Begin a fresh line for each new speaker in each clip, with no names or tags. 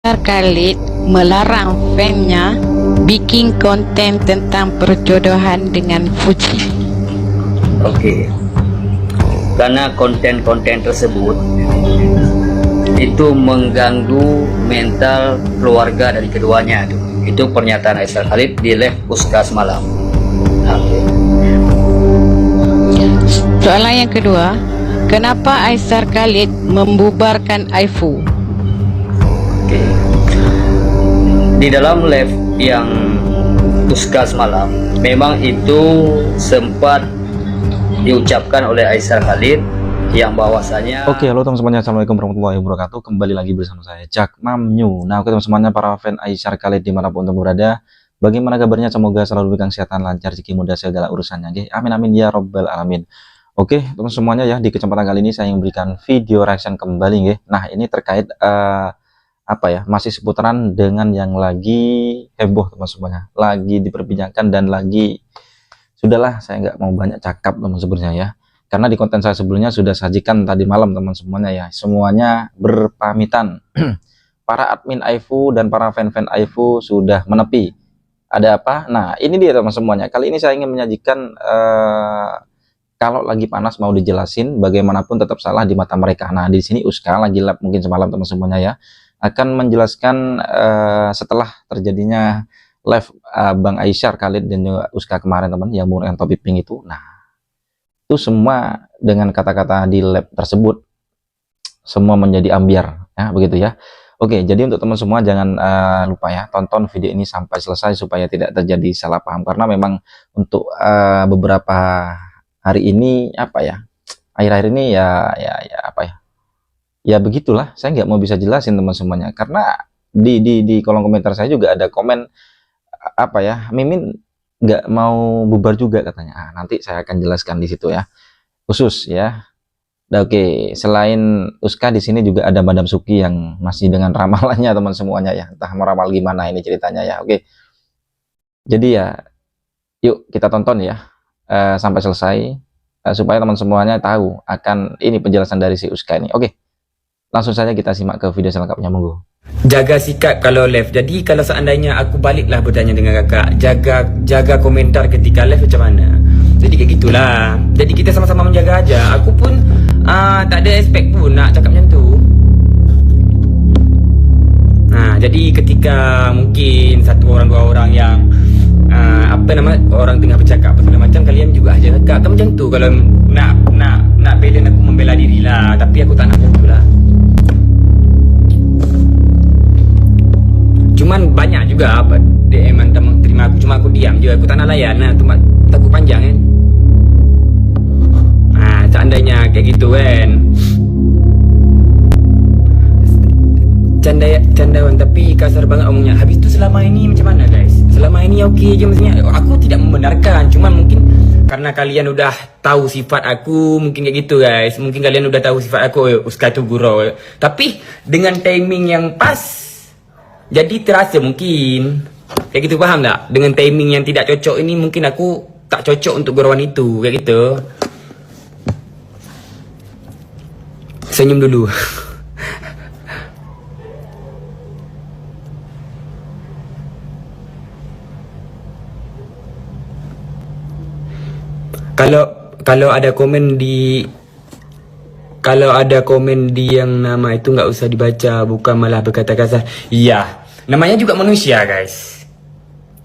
Khalid melarang fannya bikin konten tentang perjodohan dengan Fuji.
Oke, karena konten-konten tersebut itu mengganggu mental keluarga dari keduanya. Itu pernyataan Aisyah Khalid di live Uska semalam. Oke.
Soalan yang kedua, kenapa Aisyah Khalid membubarkan IFU?
Oke. Di dalam live yang Uska semalam, memang itu sempat diucapkan oleh Aisyah Khalid yang bahwasanya.
Oke, halo teman semuanya, assalamualaikum warahmatullahi wabarakatuh. Kembali lagi bersama saya Cak Mamnyu. Nah, oke teman semuanya, para fan Aisyah Khalid dimanapun teman berada, bagaimana kabarnya? Semoga selalu diberikan kesehatan, lancar, rezeki, mudah segala urusannya. Amin amin ya robbal alamin. Oke teman semuanya, ya di kesempatan kali ini saya ingin memberikan video reaction kembali ya. Nah, ini terkait masih seputaran dengan yang lagi heboh teman semuanya, lagi diperbincangkan dan lagi sudahlah, saya nggak mau banyak cakap teman sebenarnya ya, karena di konten saya sebelumnya sudah sajikan tadi malam teman semuanya ya, semuanya berpamitan. Para admin IFU dan para fan-fan IFU sudah menepi. Ada apa? Nah, ini dia teman semuanya. Kali ini saya ingin menyajikan kalau lagi panas mau dijelasin, bagaimanapun tetap salah di mata mereka. Nah, di sini Uska lagi lab mungkin semalam teman semuanya ya, akan menjelaskan setelah terjadinya live Bang Aisyah Khalid dan juga Uska kemarin teman yang menggunakan topi pink itu. Nah, itu semua dengan kata-kata di lab tersebut semua menjadi ambiar ya, begitu ya. Oke, jadi untuk teman semua jangan lupa ya, tonton video ini sampai selesai supaya tidak terjadi salah paham, karena memang untuk beberapa hari ini akhir-akhir ini ya begitulah, saya nggak mau bisa jelasin teman semuanya, karena di kolom komentar saya juga ada komen Mimin nggak mau bubar juga katanya. Nanti saya akan jelaskan di situ ya, khusus ya. Nah, oke, selain Uska di sini juga ada Madam Suki yang masih dengan ramalannya teman semuanya ya, entah meramal gimana ini ceritanya ya. Oke, jadi ya yuk kita tonton ya sampai selesai supaya teman semuanya tahu akan ini penjelasan dari si Uska ini. Oke, langsung saja kita simak ke video selengkapnya, monggo.
Jaga sikap kalau live. Jadi kalau seandainya aku baliklah bertanya dengan kakak, jaga komentar ketika live macam mana. Jadi kayak gitulah. Jadi kita sama-sama menjaga aja. Aku pun tak ada expect pun nak cakap macam tu. Nah, jadi ketika mungkin satu orang dua orang yang orang tengah bercakap apa segala macam, kalian juga aja kakak macam tu. Kalau nak bela aku membela diri lah, tapi aku tak nak macam tu lah. Cuman banyak juga DM teman terima aku, cuma aku diam je, aku tak nak layan lah, takut panjang kan. Nah, seandainya kayak gitu kan, candaan tapi kasar banget omongnya. Habis tu selama ini macam mana guys? Selama ini okey je maksudnya. Aku tidak membenarkan, cuman mungkin karena kalian udah tahu sifat aku, mungkin kayak gitu guys. Mungkin kalian udah tahu sifat aku, Uska tu gurau. Tapi dengan timing yang pas, jadi terasa mungkin kayak gitu, paham tak? Dengan timing yang tidak cocok ini, mungkin aku tak cocok untuk gurauan itu, kayak gitu. Senyum dulu. Kalau ada komen di yang nama itu nggak usah dibaca, bukan malah berkata kasar. Iya, namanya juga manusia guys.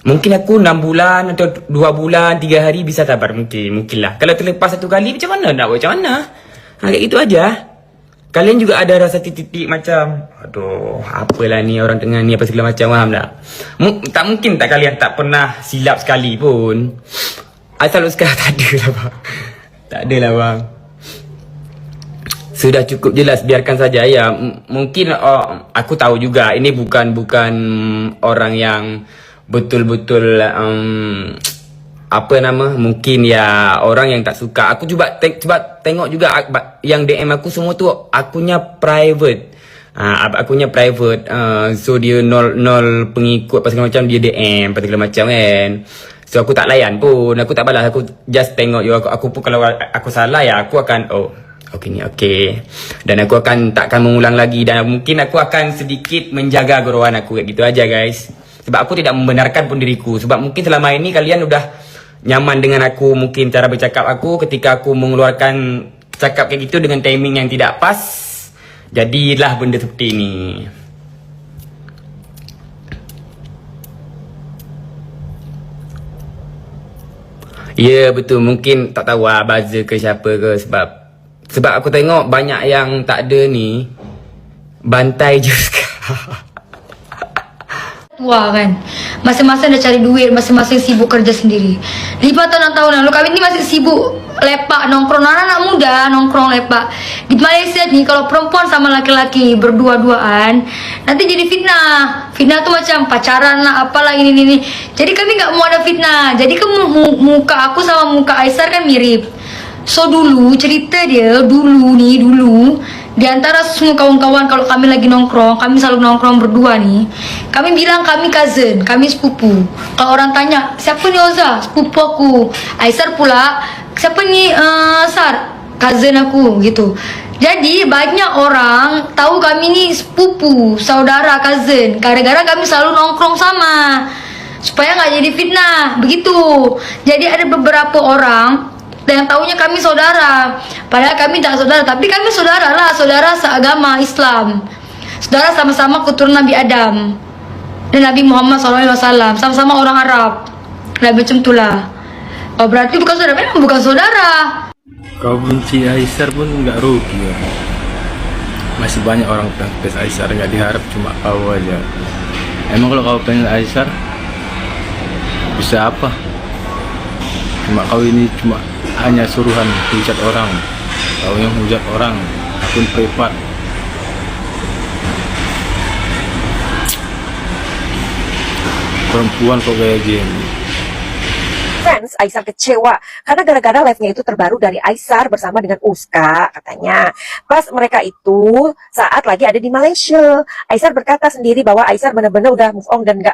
Mungkin aku 6 bulan atau 2 bulan 3 hari bisa sabar, mungkin lah. Kalau terlepas satu kali macam mana nak buat, macam mana? Kayak itu aja. Kalian juga ada rasa titik-titik macam, aduh apalah ni orang tengah ni apa segala macam, faham tak? Tak mungkin tak kalian tak pernah silap sekali pun. Asal sekarang tak ada lah bang. Tak ada lah bang. Sudah cukup jelas, biarkan saja ya. Mungkin aku tahu juga ini bukan orang yang betul-betul mungkin ya orang yang tak suka. Aku coba tengok juga yang DM aku semua tu akunya private. Akunya private. So dia nol pengikut apa segala macam, dia DM apa segala macam kan. So aku tak layan pun, aku tak balas, aku just tengok je. Aku pun kalau aku salah ya aku akan Oke ni okey. Dan aku takkan mengulang lagi, dan mungkin aku akan sedikit menjaga gorowan aku kayak gitu aja guys. Sebab aku tidak membenarkan pun diriku. Sebab mungkin selama ini kalian udah nyaman dengan aku, mungkin cara bercakap aku ketika aku mengeluarkan cakap kayak gitu dengan timing yang tidak pas. Jadilah benda seperti ini. Ya betul, mungkin tak tahu lah buzzer ke siapa ke, sebab aku tengok banyak yang tak ada ni bantai juga.
Tua kan, masing-masing dah cari duit, masing-masing sibuk kerja sendiri. 5 tahun 6 tahun lalu kami ni masih sibuk lepak nongkrong, anak muda nongkrong lepak. Di Malaysia ni kalau perempuan sama laki-laki berdua-duaan nanti jadi fitnah. Fitnah tu macam pacaran lah, apalah ini. Jadi kami nggak mau ada fitnah. Jadi muka aku sama muka Aisar kan mirip. So dulu cerita dia dulu di antara semua kawan-kawan kalau kami lagi nongkrong, kami selalu nongkrong berdua nih. Kami bilang kami cousin, kami sepupu. Kalau orang tanya, siapa nih Oza? Sepupu aku. Aisar pula, siapa nih Sar? Cousin aku gitu. Jadi banyak orang tahu kami nih sepupu, saudara, cousin. Gara-gara kami selalu nongkrong sama. Supaya nggak jadi fitnah, begitu. Jadi ada beberapa orang yang taunya kami saudara, padahal kami tak saudara, tapi kami saudara lah, saudara seagama Islam, saudara sama-sama keturunan Nabi Adam dan Nabi Muhammad SAW, sama-sama orang Arab, lebih macam itulah. Oh berarti bukan saudara, memang bukan saudara.
Kau benci Aisar pun nggak rugi ya. Masih banyak orang fans Aisar, nggak diharap cuma kau aja. Emang kalau kau pengen Aisar bisa apa? Cuma kau ini cuma hanya suruhan hujat orang, kau yang hujat orang, akun privat. Perempuan kok gaya gini.
Fans Aisar kecewa karena gara-gara live-nya itu terbaru dari Aisar bersama dengan Uska katanya. Pas mereka itu saat lagi ada di Malaysia, Aisar berkata sendiri bahwa Aisar benar-benar udah move on dan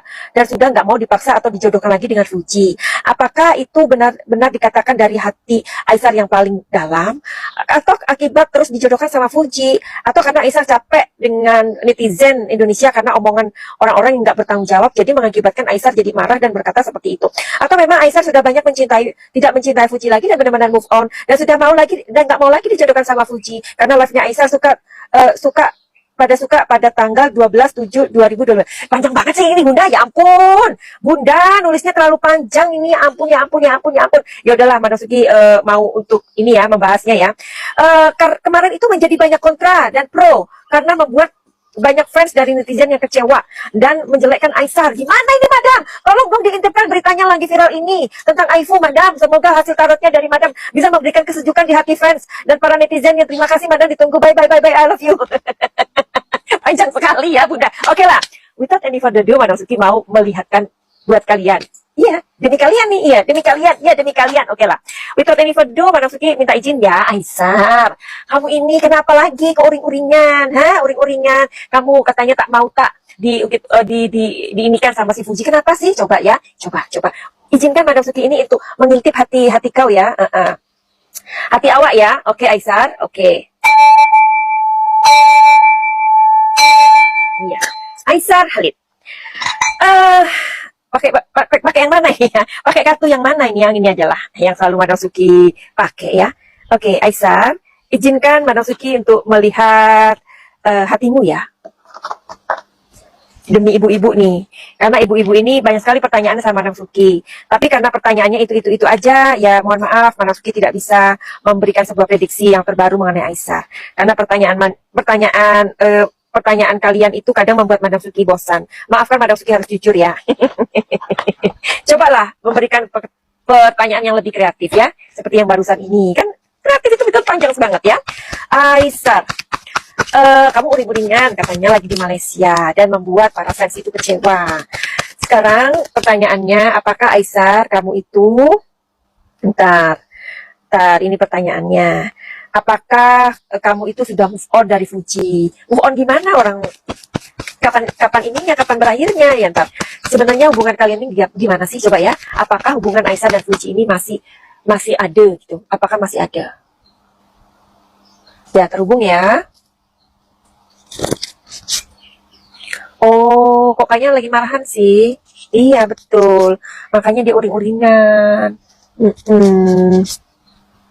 sudah nggak mau dipaksa atau dijodohkan lagi dengan Fuji. Apakah itu benar dikatakan dari hati Aisar yang paling dalam, atau akibat terus dijodohkan sama Fuji, atau karena Aisar capek dengan netizen Indonesia karena omongan orang-orang yang nggak bertanggung jawab, jadi mengakibatkan Aisar jadi marah dan berkata seperti itu, atau memang Aisar sudah banyak tidak mencintai Fuji lagi dan benar-benar move on dan sudah nggak mau lagi dijodohkan sama Fuji karena live-nya Aisar suka pada tanggal 12/7/2012. Panjang banget sih ini Bunda, ya ampun. Bunda nulisnya terlalu panjang ini, ya ampun. Ya udahlah, Madam Sugi mau untuk ini ya membahasnya ya. Kemarin itu menjadi banyak kontra dan pro karena membuat banyak fans dari netizen yang kecewa dan menjelekkan Aisar. Gimana ini Madam? Tolong dong diintipkan beritanya lagi viral ini tentang Aifu Madam. Semoga hasil tarotnya dari Madam bisa memberikan kesejukan di hati fans dan para netizen. Yang terima kasih Madam, ditunggu. Bye, I love you. Panjang sekali ya Bunda. Oke lah, without any further ado, Madam Suki mau melihatkan buat kalian. Iya, demi kalian nih, iya, demi kalian. Oke lah. Without any further ado, Madam Suki minta izin ya, Aisar. Kamu ini kenapa lagi ke uring-uringan? Uring-uringan. Kamu katanya tak mau diinikan sama si Fuji. Kenapa sih? Coba ya. Coba. Izinkan Madam Suki ini untuk mengintip hati kau ya. Hati awak ya. Oke, Aisar. Oke. Iya. Aisar Halid. Pakai yang mana ya? Pakai kartu yang mana ini? Yang ini aja lah, yang selalu Madam Suki pakai ya. Oke, Aisar, izinkan Madam Suki untuk melihat hatimu ya. Demi ibu-ibu nih, karena ibu-ibu ini banyak sekali pertanyaan sama Madam Suki. Tapi karena pertanyaannya itu aja, ya mohon maaf, Madam Suki tidak bisa memberikan sebuah prediksi yang terbaru mengenai Aisar. Karena pertanyaan kalian itu kadang membuat Madam Suki bosan. Maafkan Madam Suki, harus jujur ya. Cobalah memberikan pertanyaan yang lebih kreatif ya. Seperti yang barusan ini. Kan kreatif itu betul panjang banget ya. Aisar, kamu uring-uringan katanya lagi di Malaysia dan membuat para fans itu kecewa. Sekarang pertanyaannya, apakah Aisar kamu itu... Bentar, ini pertanyaannya. Apakah kamu itu sudah move on dari Fuji? Move on gimana orang? Kapan berakhirnya ya ntar? Sebenarnya hubungan kalian ini gimana sih? Coba ya. Apakah hubungan Aisar dan Fuji ini masih ada gitu? Apakah masih ada? Ya, terhubung ya. Oh, kok kayaknya lagi marahan sih. Iya, betul. Makanya dia uring-uringan.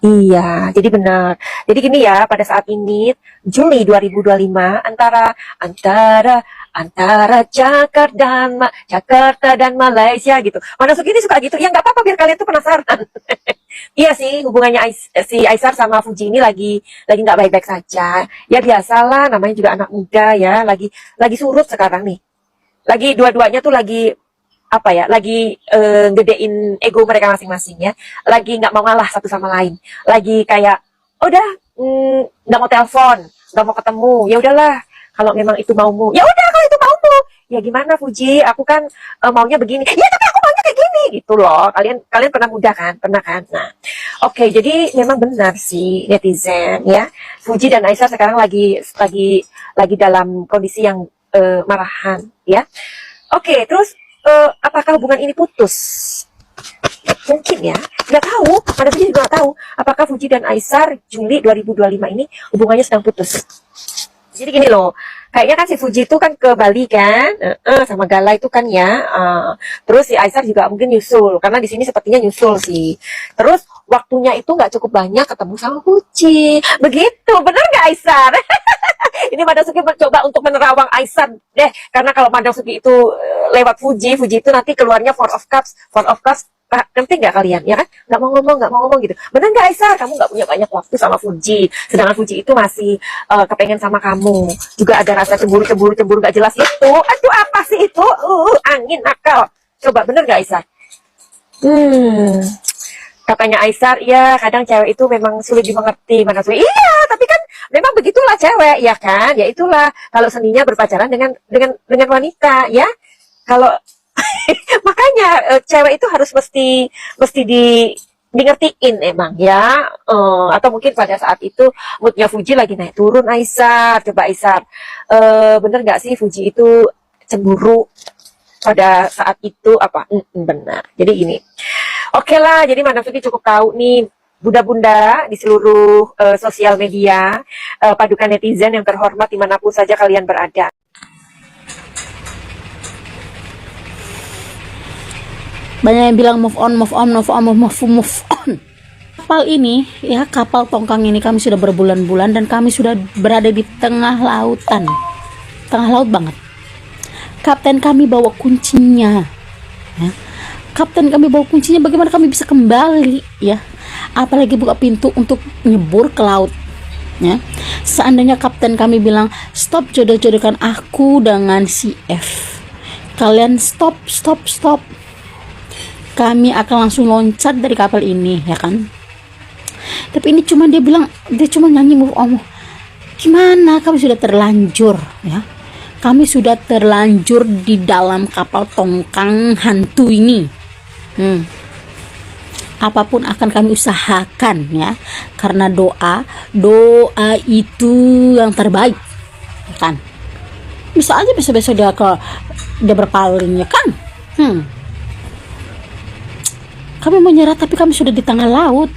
Iya, jadi benar. Jadi gini ya, pada saat ini Juli 2025 antara Jakarta dan Malaysia gitu. Mana ini suka gitu. Ya nggak apa-apa biar kalian tuh penasaran. Iya sih, hubungannya si Aisar sama Fuji ini lagi nggak baik-baik saja. Ya biasalah, namanya juga anak muda ya, lagi surut sekarang nih. Lagi dua-duanya tuh lagi apa ya, lagi gedein ego mereka masing-masing ya, lagi nggak mau ngalah satu sama lain, lagi kayak udah nggak mau telepon, nggak mau ketemu, ya udahlah kalau memang itu maumu, ya udah kalau itu maumu, ya gimana Fuji, aku kan maunya begini, ya tapi aku maunya kayak gini gitu loh. Kalian pernah muda kan, pernah kan? Nah, oke, jadi memang benar sih netizen ya, Fuji dan Aisyah sekarang lagi dalam kondisi yang marahan ya. Oke, terus apakah hubungan ini putus? Mungkin ya, nggak tahu. Pada Fuji juga nggak tahu apakah Fuji dan Aisar Juli 2025 ini hubungannya sedang putus. Jadi gini loh, kayaknya kan si Fuji itu kan ke Bali kan, sama Gala itu kan ya. Terus si Aisar juga mungkin nyusul, karena di sini sepertinya nyusul sih. Terus waktunya itu nggak cukup banyak ketemu sama Fuji. Begitu, bener nggak Aisar? Ini Madam Suki mencoba untuk menerawang Aisar deh, karena kalau Madam Suki itu lewat Fuji itu nanti keluarnya Four of Cups, ngerti nggak kalian ya kan? Nggak mau ngomong gitu. Bener nggak Aisar? Kamu nggak punya banyak waktu sama Fuji, sedangkan Fuji itu masih kepengen sama kamu. Juga ada rasa cemburu nggak jelas itu. Aduh apa sih itu? Angin nakal. Coba bener nggak Aisar? Katanya Aisar, ya kadang cewek itu memang sulit dimengerti. Mana sulit? Iya, tapi kan memang begitulah cewek, ya kan? Ya itulah kalau seninya berpacaran dengan wanita, ya. Kalau makanya cewek itu harus mesti di ngertiin emang ya, atau mungkin pada saat itu moodnya Fuji lagi naik turun. Aisar, coba Aisar, bener nggak sih Fuji itu cemburu pada saat itu apa? Benar. Jadi gini. Oke lah, jadi Madam Suki cukup tahu nih bunda-bunda di seluruh sosial media, padukan netizen yang terhormat dimanapun saja kalian berada.
Banyak yang bilang move on. Kapal ini, ya kapal tongkang ini kami sudah berbulan-bulan dan kami sudah berada di tengah lautan, tengah laut banget. Kapten kami bawa kuncinya, ya. Kapten kami bawa kuncinya, bagaimana kami bisa kembali ya, apalagi buka pintu untuk nyebur ke laut ya. Seandainya kapten kami bilang stop, jodoh-jodohkan aku dengan si F, kalian stop, kami akan langsung loncat dari kapal ini ya kan. Tapi ini cuma dia bilang, dia cuma nyanyi move on. Gimana, kami sudah terlanjur ya, kami sudah terlanjur di dalam kapal tongkang hantu ini. Apapun akan kami usahakan ya, karena doa itu yang terbaik ya kan. Bisa aja besok dia berpaling ya kan. Kami menyerah, tapi kami sudah di tengah laut.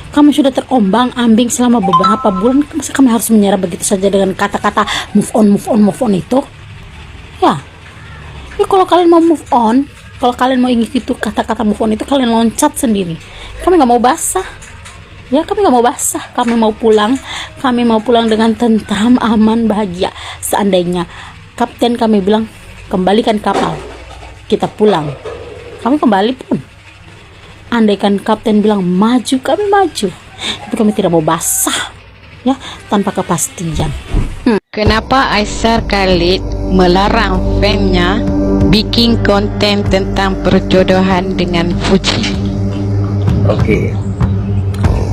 Kami sudah terombang ambing selama beberapa bulan. Masa kami harus menyerah begitu saja dengan kata-kata move on itu ya. Kalau kalian mau move on, kalau kalian mau ingat itu kata-kata move on itu, kalian loncat sendiri. Kami nggak mau basah ya, kami mau pulang dengan tentram, aman, bahagia. Seandainya kapten kami bilang kembalikan kapal, kita pulang, kami kembali pun. Andaikan kapten bilang maju, kami maju, tapi kami tidak mau basah ya tanpa kepastian.
Kenapa Aisar Khalid melarang fannya bikin konten tentang perjodohan dengan Fuji?
Oke.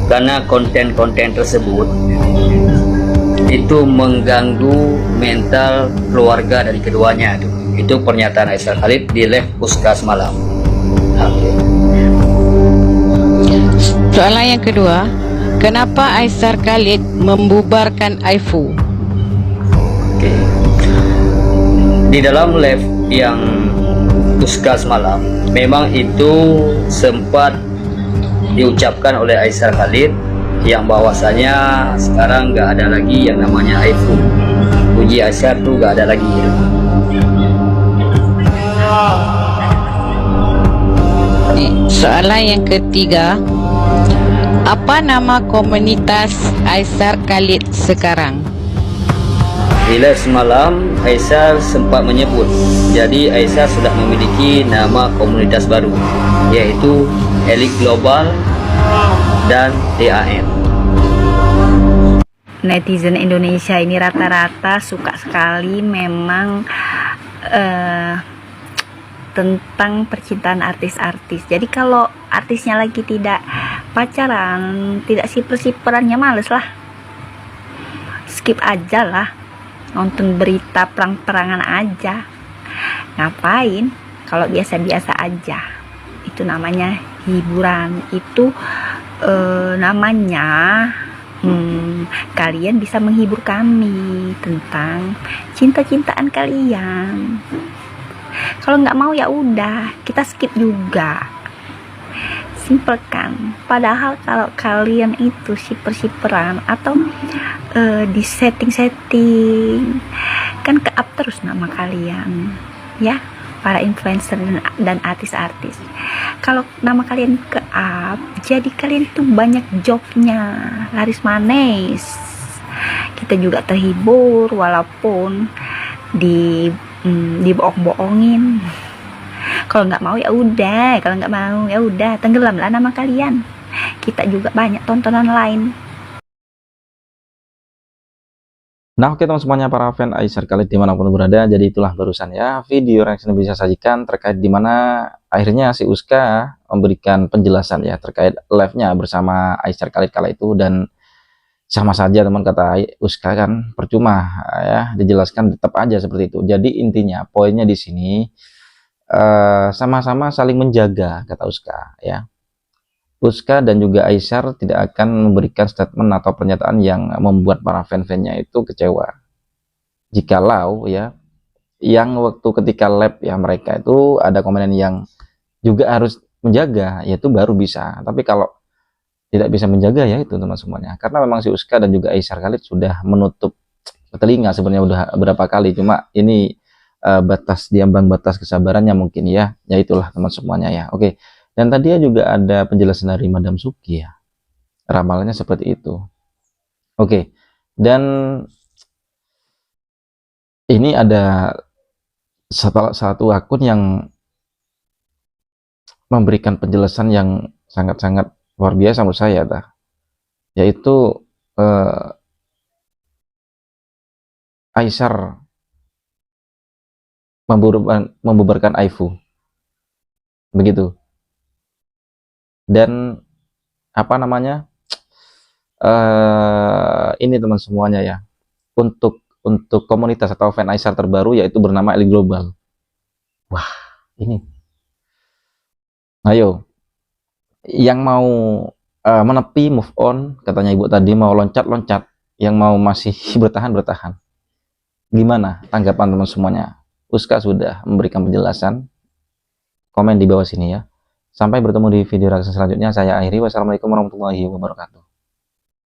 Karena konten-konten tersebut itu mengganggu mental keluarga dari keduanya. Itu pernyataan Aisar Khalid di live Puskas malam. Oke.
Soalan yang kedua, kenapa Aisar Khalid membubarkan IFU?
Oke. Di dalam live yang Puskas malam, memang itu sempat diucapkan oleh Aisar Khalid yang bahwasanya sekarang nggak ada lagi yang namanya iPhone. Puji Aisyar tuh nggak ada lagi.
Soalan yang ketiga, apa nama komunitas Aisyar Khalid sekarang?
Bila semalam Aisyar sempat menyebut, jadi Aisyar sudah memiliki nama komunitas baru, yaitu Elit Global dan DAM.
Netizen Indonesia ini rata-rata suka sekali memang tentang percintaan artis-artis. Jadi kalau artisnya lagi tidak pacaran, tidak siper-siperannya, males lah, skip aja lah, nonton berita perang-perangan aja. Ngapain kalau biasa-biasa aja? Itu namanya hiburan. Itu namanya kalian bisa menghibur kami tentang cinta-cintaan kalian. Kalau nggak mau ya udah, kita skip juga. Simple kan? Padahal kalau kalian itu siper-siperan atau di setting-setting, kan ke-up terus nama kalian, ya, para influencer dan artis-artis. Kalau nama kalian ke-up, jadi kalian itu banyak jobnya, laris manis. Kita juga terhibur walaupun dibohong-bohongin. Kalau nggak mau ya udah, kalau nggak mau ya udah, tenggelamlah nama kalian. Kita juga banyak tontonan lain.
Nah, oke teman semuanya, para fan Aisyar Khalid dimanapun berada, jadi itulah barusan ya video reaction yang bisa sajikan terkait dimana akhirnya si Uska memberikan penjelasan ya terkait live-nya bersama Aisyar Khalid kala itu. Dan sama saja teman, kata Uska kan, percuma ya dijelaskan, tetap aja seperti itu. Jadi intinya poinnya di sini sama-sama saling menjaga, kata Uska ya. Uska dan juga Aisyar tidak akan memberikan statement atau pernyataan yang membuat para fan-fannya itu kecewa. Jikalau ya, yang waktu ketika live ya mereka itu ada komenan yang juga harus menjaga, yaitu baru bisa. Tapi kalau tidak bisa menjaga ya itu teman semuanya. Karena memang si Uska dan juga Aisyar Khalid sudah menutup telinga sebenarnya udah berapa kali. Cuma ini batas diambang batas kesabarannya mungkin ya. Ya itulah teman semuanya ya. Oke. Dan tadi juga ada penjelasan dari Madam Suki ya. Ramalannya seperti itu. Oke. Dan ini ada satu akun yang memberikan penjelasan yang sangat-sangat luar biasa menurut saya, yaitu Aisyar membubarkan Aifu, begitu. Dan apa namanya, ini teman semuanya ya, untuk komunitas atau fan Aisyar terbaru yaitu bernama Elit Global. Wah, ini ayo yang mau menepi, move on, katanya ibu tadi, mau loncat-loncat, yang mau masih bertahan. Gimana tanggapan teman semuanya? Uska sudah memberikan penjelasan, komen di bawah sini ya. Sampai bertemu di video reaksi selanjutnya. Saya akhiri, wassalamualaikum warahmatullahi wabarakatuh.